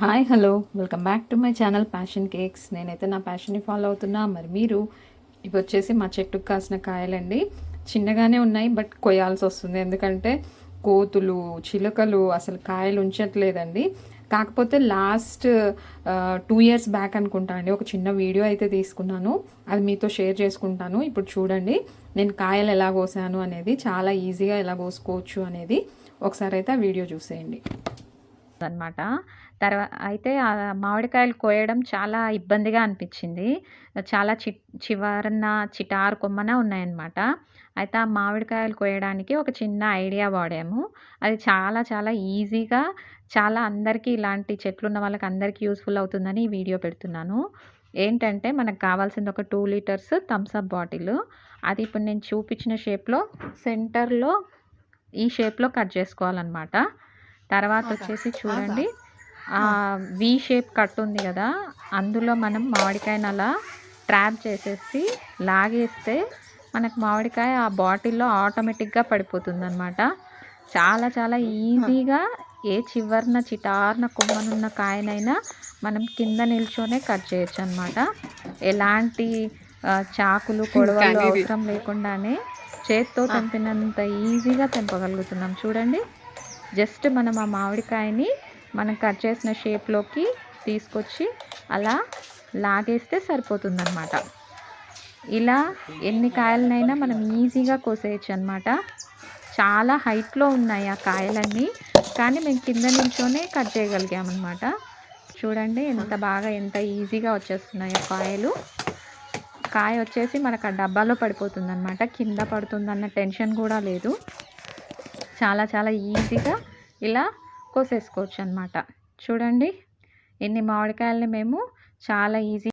Hi hello welcome back to my channel passion cakes. నేనైతే నా ప్యాషన్ని follow అవుతున్నా. మరి మీరు ఇవి వచ్చేసి మా చెట్టుకు కాసిన కాయలండి. చిన్నగానే ఉన్నాయి, బట్ కొయ్యాల్సి వస్తుంది ఎందుకంటే కోతులు చిలుకలు అసలు కాయలు ఉంచట్లేదండి. కాకపోతే లాస్ట్ 2 years బ్యాక్ అనుకుంటా అండి ఒక చిన్న వీడియో అయితే తీసుకున్నాను, అది మీతో షేర్ చేసుకుంటాను. ఇప్పుడు చూడండి నేను కాయలు ఎలా కోసాను అనేది, చాలా ఈజీగా ఎలా కోసుకోవచ్చు అనేది ఒకసారి అయితే ఆ వీడియో చూసేయండి అనమాట. అయితే మామిడికాయలు కోయడం చాలా ఇబ్బందిగా అనిపించింది. చాలా చివరన చిటారు కొమ్మన ఉన్నాయన్నమాట. అయితే ఆ మామిడికాయలు కోయడానికి ఒక చిన్న ఐడియా వాడాము. అది చాలా చాలా ఈజీగా, చాలా అందరికీ ఇలాంటి చెట్లున్న వాళ్ళకి అందరికీ యూజ్‌ఫుల్ అవుతుందని ఈ వీడియో పెడుతున్నాను. ఏంటంటే మనకు కావాల్సింది ఒక 2 లీటర్స్ థమ్స్ అప్ బాటిల్. అది ఇప్పుడు నేను చూపించిన షేప్‌లో సెంటర్‌లో ఈ షేప్‌లో కట్ చేసుకోవాలన్నమాట. తర్వాత వచ్చేసి చూడండి, వి షేప్ కట్ ఉంది కదా, అందులో మనం మామిడికాయను అలా ట్రాప్ చేసేసి లాగేస్తే మనకు మామిడికాయ ఆ బాటిల్లో ఆటోమేటిక్గా పడిపోతుంది అనమాట. చాలా చాలా ఈజీగా ఏ చివరన చిటార్న కొమ్మనున్న కాయనైనా మనం కింద నిల్చొనే కట్ చేయొచ్చు అనమాట. ఎలాంటి చాకులు కొడవలు అవసరం లేకుండానే చేత్తో తెంపినంత ఈజీగా తెంపగలుగుతున్నాం. చూడండి, జస్ట్ మనం ఆ మామిడికాయని మనం కట్ చేసిన షేప్లోకి తీసుకొచ్చి అలా లాగేస్తే సరిపోతుందన్నమాట. ఇలా ఎన్ని కాయలనైనా మనం ఈజీగా కోసేయచ్చు అనమాట. చాలా హైట్లో ఉన్నాయి ఆ కాయలన్నీ, కానీ మేము కింద నిల్చొనే కట్ చేయగలిగామన్నమాట. చూడండి ఎంత ఈజీగా వచ్చేస్తున్నాయో కాయలు. కాయ వచ్చేసి మనకు ఆ డబ్బాలో పడిపోతుందన్నమాట, కింద పడుతుందన్న టెన్షన్ కూడా లేదు. చాలా చాలా ఈజీగా ఇలా కోసేసుకోవచ్చు అనమాట. చూడండి, ఇన్ని మామిడికాయలని మేము చాలా ఈజీ